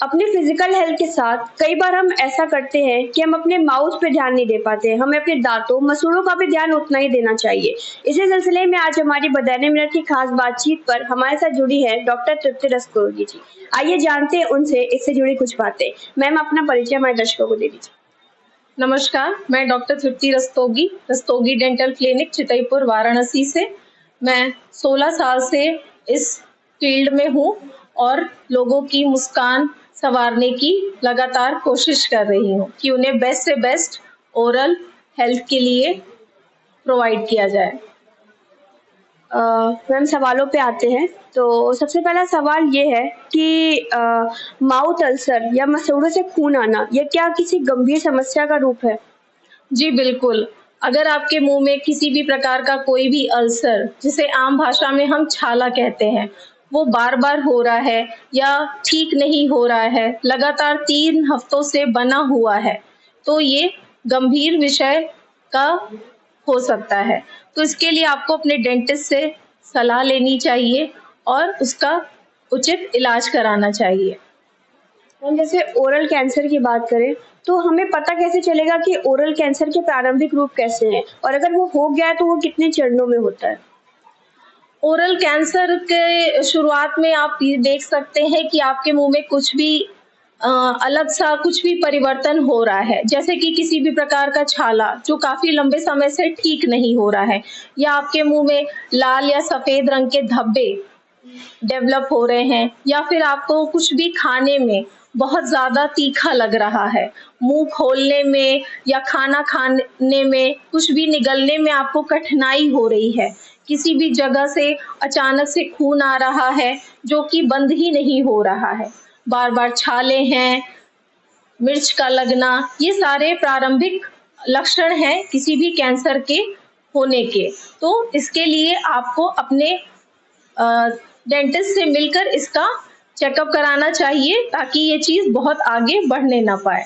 अपने physical health के साथ कई बार हम ऐसा करते हैं कि हम अपने माउथ पे ध्यान नहीं दे पाते हैं, हमें अपने दांतों मसूड़ों का भी ध्यान उतना ही देना चाहिए। इसी सिलसिले में आज हमारी बदायूं मिनट की खास बातचीत पर हमारे साथ जुड़ी है डॉक्टर तृप्ति रस्तोगी जी। आइए जानते हैं उनसे इससे जुड़ी कुछ बातें। मैम अपना परिचय हमारे दर्शकों को दे दीजिए। नमस्कार, मैं डॉक्टर तृप्ति रस्तोगी, रस्तोगी डेंटल क्लिनिक चितईपुर वाराणसी से। मैं 16 साल से इस फील्ड में हूँ और लोगों की मुस्कान संवारने की लगातार कोशिश कर रही हूँ कि उन्हें बेस्ट से बेस्ट ओरल हेल्थ के लिए प्रोवाइड किया जाए। मैम सवालों पे आते हैं तो सबसे पहला सवाल ये है कि माउथ अल्सर या मसूड़ों से खून आना यह क्या किसी गंभीर समस्या का रूप है? जी बिल्कुल, अगर आपके मुंह में किसी भी प्रकार का कोई भी अल्सर, जिसे आम भाषा में हम छाला कहते हैं, वो बार-बार हो रहा है या ठीक नहीं हो रहा है, लगातार 3 हफ्तों से बना हुआ है, तो ये गंभीर विषय का हो सकता है। तो इसके लिए आपको अपने डेंटिस्ट से सलाह लेनी चाहिए और उसका उचित इलाज कराना चाहिए। मैम जैसे ओरल कैंसर की बात करें तो हमें पता कैसे चलेगा कि ओरल कैंसर के प्रारंभिक रूप कैसे हैं और अगर वो हो गया है तो वो कितने चरणों में होता है? ओरल कैंसर के शुरुआत में आप ये देख सकते हैं कि आपके मुंह में कुछ भी अलग सा कुछ भी परिवर्तन हो रहा है, जैसे कि किसी भी प्रकार का छाला जो काफी लंबे समय से ठीक नहीं हो रहा है, या आपके मुंह में लाल या सफेद रंग के धब्बे डेवलप हो रहे हैं, या फिर आपको कुछ भी खाने में बहुत ज़्यादा तीखा लग रहा है, मुंह खोलने में या खाना खाने में कुछ भी निगलने में आपको कठिनाई हो रही है, किसी भी जगह से अचानक से खून आ रहा है जो कि बंद ही नहीं हो रहा है, बार-बार छाले हैं, मिर्च का लगना, ये सारे प्रारंभिक लक्षण हैं किसी भी कैंसर के होने के। तो इसके लिए आपको अपने डेंटिस्ट से मिलकर इसका चेकअप कराना चाहिए ताकि ये चीज़ बहुत आगे बढ़ने ना पाए।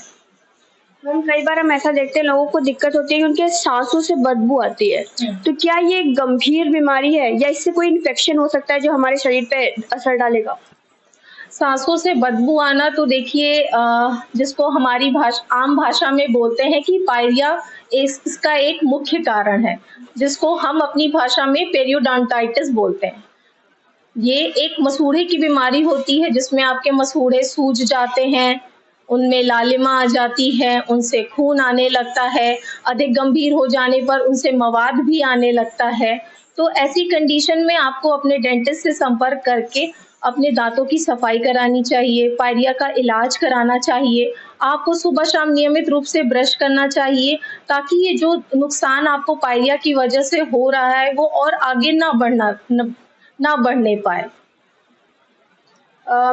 मैम कई बार हम ऐसा देखते हैं लोगों को दिक्कत होती है कि उनके सांसों से बदबू आती है, तो क्या ये एक गंभीर बीमारी है या इससे कोई इन्फेक्शन हो सकता है जो हमारे शरीर पे असर डालेगा? सांसों से बदबू आना तो देखिए जिसको हमारी आम भाषा में बोलते हैं कि पायरिया, इसका एक मुख्य कारण है, जिसको हम अपनी भाषा में पेरियोडोंटाइटिस बोलते हैं। ये एक मसूड़े की बीमारी होती है जिसमें आपके मसूड़े सूज जाते हैं, उनमें लालिमा आ जाती है, उनसे खून आने लगता है, अधिक गंभीर हो जाने पर उनसे मवाद भी आने लगता है। तो ऐसी कंडीशन में आपको अपने डेंटिस्ट से संपर्क करके अपने दांतों की सफाई करानी चाहिए, पायरिया का इलाज कराना चाहिए। आपको सुबह-शाम नियमित रूप से ब्रश करना चाहिए ताकि ये जो नुकसान आपको पायरिया की वजह से हो रहा है वो और आगे ना बढ़ने पाए।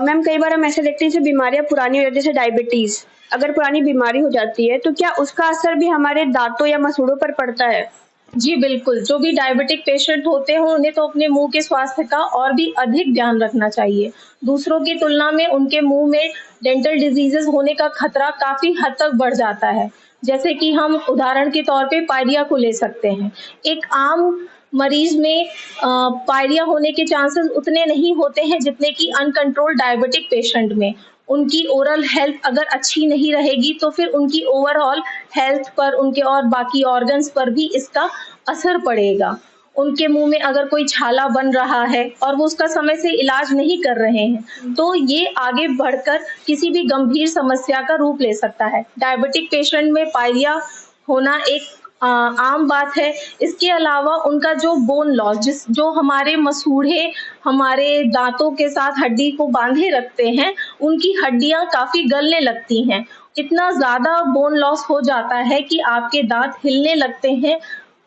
मैम कई बार हम ऐसे देखते हैं जैसे बीमारियां पुरानी हो जाती है, जैसे डायबिटीज, अगर पुरानी बीमारी हो जाती है तो क्या उसका असर भी हमारे दांतों या मसूड़ों पर पड़ता है? जी बिल्कुल, जो भी डायबिटिक पेशेंट होते हैं उन्हें तो अपने मुँह के स्वास्थ्य का और भी अधिक ध्यान रखना चाहिए। दूसरों की तुलना में उनके मुँह में डेंटल डिजीज़ेज़ होने का खतरा काफ़ी हद तक बढ़ जाता है। जैसे कि हम उदाहरण के तौर पे पायरिया को ले सकते हैं। एक आम मरीज़ में पायरिया होने के चांसेस उतने नहीं होते हैं जितने कि अनकंट्रोल्ड डायबिटिक पेशेंट में। उनकी ओरल हेल्थ अगर अच्छी नहीं रहेगी तो फिर उनकी ओवरऑल हेल्थ पर, उनके और बाकी ऑर्गन्स पर भी इसका असर पड़ेगा। उनके मुँह में अगर कोई छाला बन रहा है और वो उसका समय से इलाज नहीं कर रहे हैं, तो ये आगे बढ़कर किसी भी गंभीर समस्या का रूप ले सकता है। डायबिटिक पेशेंट में पायरिया होना एक आम बात है। इसके अलावा उनका जो बोन लॉस, जो हमारे मसूड़े हमारे दांतों के साथ हड्डी को बांधे रखते हैं, उनकी हड्डियां काफी गलने लगती हैं। इतना ज्यादा बोन लॉस हो जाता है कि आपके दांत हिलने लगते हैं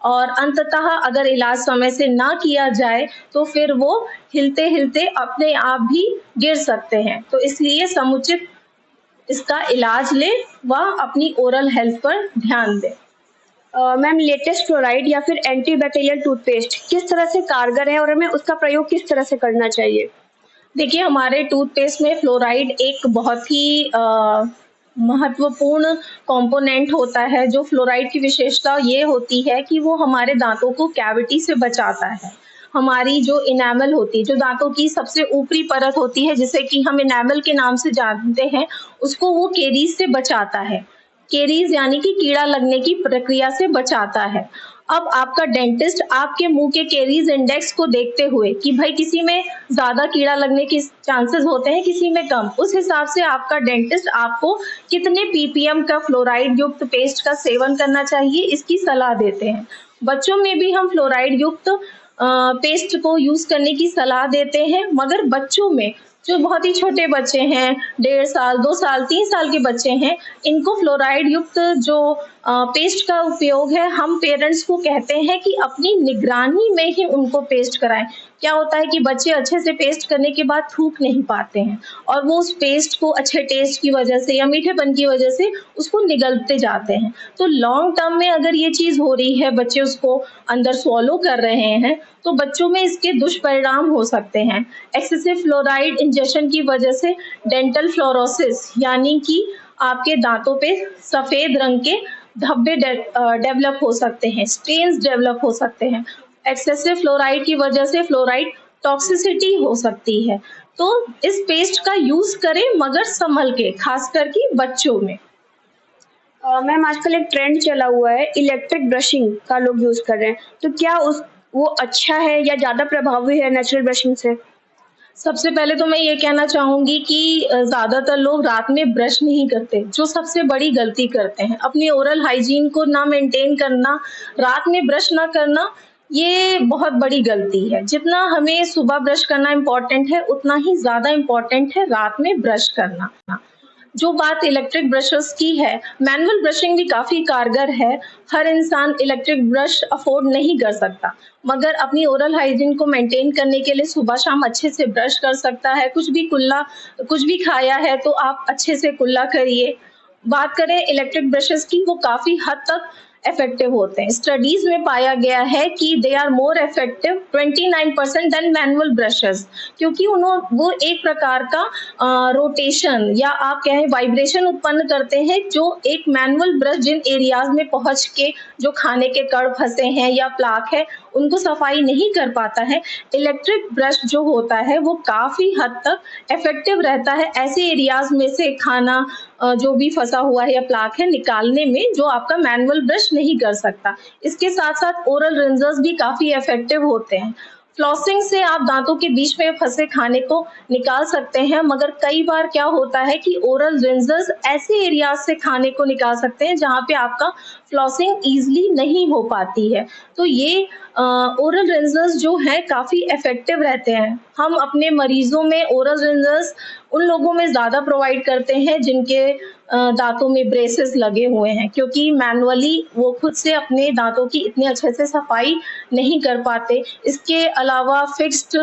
और अंततः अगर इलाज समय से ना किया जाए तो फिर वो हिलते हिलते अपने आप भी गिर सकते हैं। तो इसलिए समुचित इसका इलाज लें व अपनी ओरल हेल्थ पर ध्यान दें। मैम लेटेस्ट फ्लोराइड या फिर एंटीबैक्टीरियल टूथपेस्ट किस तरह से कारगर है और हमें उसका प्रयोग किस तरह से करना चाहिए? देखिए, हमारे टूथपेस्ट में फ्लोराइड एक बहुत ही महत्वपूर्ण कंपोनेंट होता है। जो फ्लोराइड की विशेषता ये होती है कि वो हमारे दांतों को कैविटी से बचाता है। हमारी जो इनेमल होती है, जो दांतों की सबसे ऊपरी परत होती है, जिसे कि हम इनेमल के नाम से जानते हैं, उसको वो केरीज से बचाता है। केरीज यानी कि कीड़ा लगने की प्रक्रिया से बचाता है। अब आपका डेंटिस्ट आपके मुंह के केरीज इंडेक्स को देखते हुए कि भाई किसी में ज्यादा कीड़ा लगने के चांसेस होते हैं, किसी में कम, उस हिसाब से आपका डेंटिस्ट आपको कितने पीपीएम का फ्लोराइड युक्त पेस्ट का सेवन करना चाहिए इसकी सलाह देते हैं। बच्चों में भी हम फ्लोराइड युक्त पेस्ट को यूज करने की सलाह देते हैं, मगर बच्चों में जो बहुत ही छोटे बच्चे हैं, 1.5 साल, 2 साल, 3 साल के बच्चे हैं, इनको फ्लोराइड युक्त जो पेस्ट का उपयोग है, हम पेरेंट्स को कहते हैं कि अपनी निगरानी में ही उनको पेस्ट कराएं। क्या होता है कि बच्चे अच्छे से पेस्ट करने के बाद थूक नहीं पाते हैं और वो उस पेस्ट को अच्छे टेस्ट की वजह से या मीठेपन की वजह से उसको निगलते जाते हैं। तो लॉन्ग टर्म में अगर ये चीज हो रही है, बच्चे उसको अंदर स्वॉलो कर रहे हैं, तो बच्चों में इसके दुष्परिणाम हो सकते हैं। एक्सेसिव फ्लोराइड इंजेक्शन की वजह से डेंटल फ्लोरोसिस यानी कि आपके दांतों पे सफेद रंग के धब्बे डेवलप हो सकते हैं, स्टेन्स डेवलप हो सकते हैं। एक्सेसिव फ्लोराइड की वजह से फ्लोराइड टॉक्सिसिटी हो सकती है। तो इस पेस्ट का यूज करें मगर संभल के, खास करके बच्चों में। मैम आजकल एक ट्रेंड चला हुआ है, इलेक्ट्रिक ब्रशिंग का लोग यूज कर रहे हैं, तो क्या वो अच्छा है या ज्यादा प्रभावी है नेचुरल ब्रशिंग से? सबसे पहले तो मैं ये कहना चाहूंगी कि ज्यादातर लोग रात में ब्रश नहीं करते, जो सबसे बड़ी गलती करते हैं। अपनी ओरल हाइजीन को ना मेंटेन करना, रात में ब्रश ना करना, ये बहुत बड़ी गलती है। जितना हमें सुबह ब्रश करना इम्पोर्टेंट है, उतना ही ज्यादा इम्पोर्टेंट है रात में ब्रश करना। जो बात इलेक्ट्रिक ब्रशेस की है, मैनुअल ब्रशिंग भी काफी कारगर है। हर इंसान इलेक्ट्रिक ब्रश अफोर्ड नहीं कर सकता, मगर अपनी ओरल हाइजीन को मेंटेन करने के लिए सुबह शाम अच्छे से ब्रश कर सकता है। कुछ भी खाया है तो आप अच्छे से कुल्ला करिए। बात करें इलेक्ट्रिक ब्रशेस की, वो काफी हद तक इफेक्टिव होते हैं। स्टडीज में पाया गया है कि they are more effective 29% than manual brushes, क्योंकि वो एक प्रकार का रोटेशन या आप कहें वाइब्रेशन उत्पन्न करते हैं, जो एक मैनुअल ब्रश जिन एरियाज में पहुंच के जो खाने के कण फंसे हैं या प्लाक है उनको सफाई नहीं कर पाता है, इलेक्ट्रिक ब्रश जो होता है वो काफी हद तक इफेक्टिव रहता है ऐसे एरियाज में से खाना जो भी फंसा हुआ है या प्लाक है निकालने में, जो आपका मैनुअल ब्रश नहीं कर सकता। इसके साथ साथ ओरल रिंजर्स भी काफी इफेक्टिव होते हैं। फ्लॉसिंग से आप दांतों के बीच में फंसे खाने को निकाल सकते हैं, मगर कई बार क्या होता है कि ओरल रिंजर्स ऐसे एरियाज से खाने को निकाल सकते हैं जहां पे आपका फ्लॉसिंग इजीली नहीं हो पाती है। तो ये ओरल रिंजर्स जो है काफी इफेक्टिव रहते हैं। हम अपने मरीजों में ओरल रिंजर्स उन लोगों में ज्यादा प्रोवाइड करते हैं जिनके दांतों में ब्रेसेस लगे हुए हैं, क्योंकि मैनुअली वो खुद से अपने दांतों की इतने अच्छे से सफाई नहीं कर पाते। इसके अलावा फिक्स्ड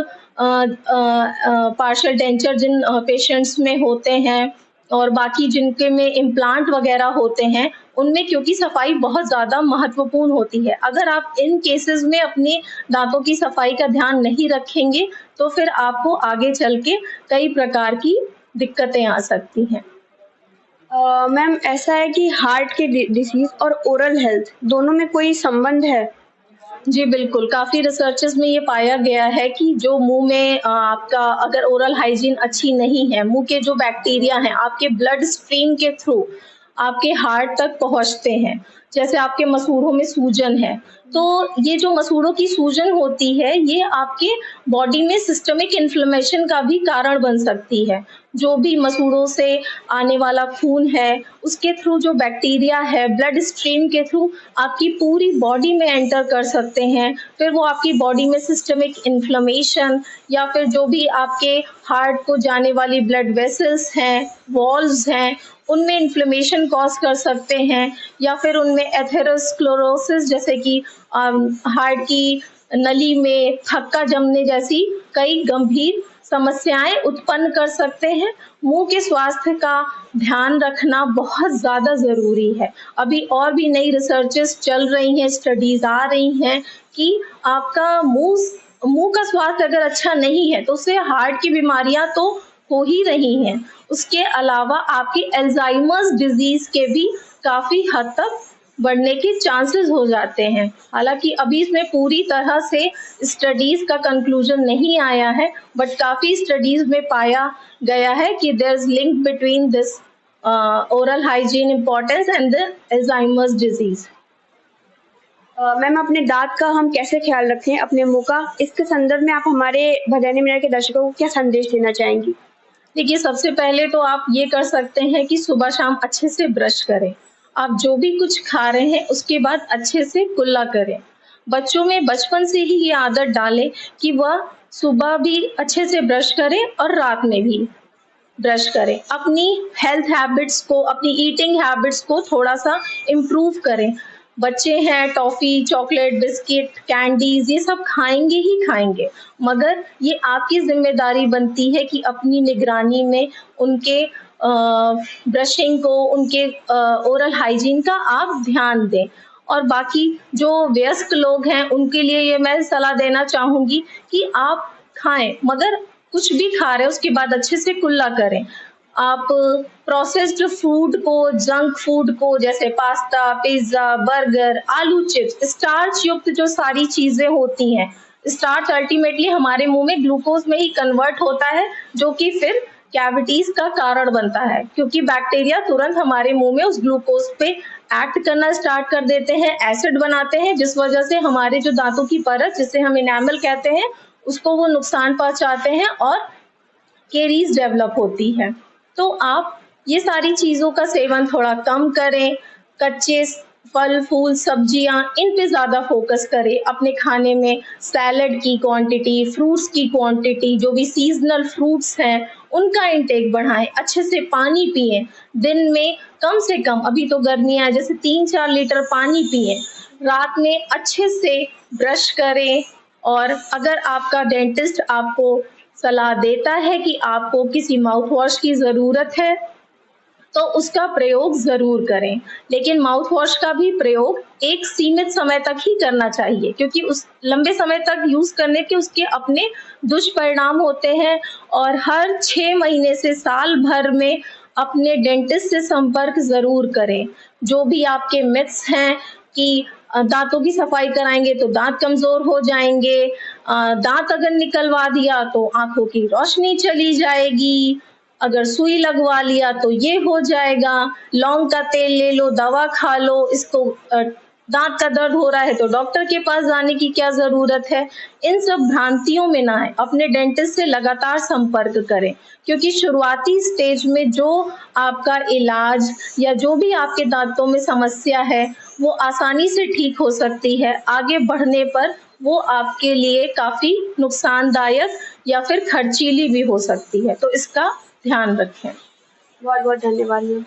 पार्शियल डेंचर जिन पेशेंट्स में होते हैं और बाकी जिनके में इम्प्लांट वगैरह होते हैं, उनमें क्योंकि सफाई बहुत ज़्यादा महत्वपूर्ण होती है। अगर आप इन केसेस में अपने दांतों की सफाई का ध्यान नहीं रखेंगे तो फिर आपको आगे चल के कई प्रकार की दिक्कतें आ सकती हैं। मैम ऐसा है कि हार्ट के डिसीज और ओरल हेल्थ दोनों में कोई संबंध है? जी बिल्कुल, काफ़ी रिसर्चेस में ये पाया गया है कि जो मुंह में आपका अगर ओरल हाइजीन अच्छी नहीं है, मुंह के जो बैक्टीरिया हैं आपके ब्लड स्ट्रीम के थ्रू आपके हार्ट तक पहुंचते हैं। जैसे आपके मसूड़ों में सूजन है, तो ये जो मसूड़ों की सूजन होती है ये आपके बॉडी में सिस्टमिक इन्फ्लेमेशन का भी कारण बन सकती है। जो भी मसूड़ों से आने वाला खून है उसके थ्रू जो बैक्टीरिया है ब्लड स्ट्रीम के थ्रू आपकी पूरी बॉडी में एंटर कर सकते हैं। फिर वो आपकी बॉडी में सिस्टमिक इन्फ्लेमेशन या फिर जो भी आपके हार्ट को जाने वाली ब्लड वेसल्स हैं, वॉल्व्स हैं, उनमें इन्फ्लेमेशन कॉज कर सकते हैं, या फिर उनमें एथेरोस्क्लेरोसिस जैसे कि हार्ट की नली में थक्का जमने जैसी कई गंभीर समस्याएं उत्पन्न कर सकते हैं। मुंह के स्वास्थ्य का ध्यान रखना बहुत ज़्यादा ज़रूरी है। अभी और भी नई रिसर्चेस चल रही हैं, स्टडीज आ रही हैं कि आपका मुंह का स्वास्थ्य अगर अच्छा नहीं है तो उससे हार्ट की बीमारियां तो हो ही रही हैं, उसके अलावा आपकी अल्जाइमर्स डिजीज के भी काफ़ी हद तक बढ़ने के चांसेस हो जाते हैं। हालांकि अभी इसमें पूरी तरह से स्टडीज का कंक्लूजन नहीं आया है, बट काफ़ी स्टडीज में पाया गया है कि there is link between this oral hygiene importance and the Alzheimer's disease. Ma'am, अपने दांत का हम कैसे ख्याल रखें, अपने मुंह का, इसके संदर्भ में आप हमारे बधानी मिनट के दर्शकों को क्या संदेश देना चाहेंगी? देखिए, सबसे पहले तो आप ये कर सकते हैं कि सुबह शाम अच्छे से ब्रश करें। आप जो भी कुछ खा रहे हैं उसके बाद अच्छे से कुल्ला करें। बच्चों में बचपन से ही ये आदत डालें कि वह सुबह भी अच्छे से ब्रश करें और रात में भी ब्रश करें। अपनी हेल्थ हैबिट्स को, अपनी ईटिंग हैबिट्स को थोड़ा सा इम्प्रूव करें। बच्चे हैं, टॉफ़ी, चॉकलेट, बिस्किट, कैंडीज़ ये सब खाएंगे ही खाएंगे, मगर ये आपकी जिम्मेदारी बनती है कि अपनी निगरानी में उनके ब्रशिंग को, उनके ओरल हाइजीन का आप ध्यान दें। और बाकी जो वयस्क लोग हैं उनके लिए ये मैं सलाह देना चाहूँगी कि आप खाएं, मगर कुछ भी खा रहे हैं उसके बाद अच्छे से कुल्ला करें। आप प्रोसेस्ड फूड को, जंक फूड को, जैसे पास्ता, पिज्ज़ा, बर्गर, आलू चिप्स, स्टार्च युक्त जो सारी चीज़ें होती हैं, स्टार्च अल्टीमेटली हमारे मुंह में ग्लूकोज में ही कन्वर्ट होता है, जो कि फिर कैविटीज का कारण बनता है, क्योंकि बैक्टीरिया तुरंत हमारे मुंह में उस ग्लूकोज पे एक्ट करना स्टार्ट कर देते हैं, एसिड बनाते हैं, जिस वजह से हमारे जो दांतों की परत, जिसे हम इनेमल कहते हैं, उसको वो नुकसान पहुंचाते हैं और केरीज डेवलप होती है। तो आप ये सारी चीज़ों का सेवन थोड़ा कम करें। कच्चे फल फूल सब्जियां, इन पे ज़्यादा फोकस करें। अपने खाने में सैलड की क्वांटिटी, फ्रूट्स की क्वांटिटी, जो भी सीजनल फ्रूट्स हैं उनका इंटेक बढ़ाएं। अच्छे से पानी पिएं। दिन में कम से कम, अभी तो गर्मियाँ हैं, जैसे 3-4 लीटर पानी पिएं। रात में अच्छे से ब्रश करें। और अगर आपका डेंटिस्ट आपको सलाह देता है कि आपको किसी माउथ वॉश की ज़रूरत है तो उसका प्रयोग ज़रूर करें, लेकिन माउथ वॉश का भी प्रयोग एक सीमित समय तक ही करना चाहिए, क्योंकि उस लंबे समय तक यूज़ करने के उसके अपने दुष्परिणाम होते हैं। और हर 6 महीने से साल भर में अपने डेंटिस्ट से संपर्क ज़रूर करें। जो भी आपके मिथ्स हैं कि दांतों की सफाई कराएंगे तो दांत कमज़ोर हो जाएंगे, दांत अगर निकलवा दिया तो आंखों की रोशनी चली जाएगी, अगर सुई लगवा लिया तो ये हो जाएगा, लौंग का तेल ले लो, दवा खा लो, इसको दांत का दर्द हो रहा है तो डॉक्टर के पास जाने की क्या ज़रूरत है। इन सब भ्रांतियों में ना आए, अपने डेंटिस्ट से लगातार संपर्क करें, क्योंकि शुरुआती स्टेज में जो आपका इलाज या जो भी आपके दांतों में समस्या है वो आसानी से ठीक हो सकती है। आगे बढ़ने पर वो आपके लिए काफ़ी नुकसानदायक या फिर खर्चीली भी हो सकती है, तो इसका ध्यान रखें। बहुत बहुत धन्यवाद मैम।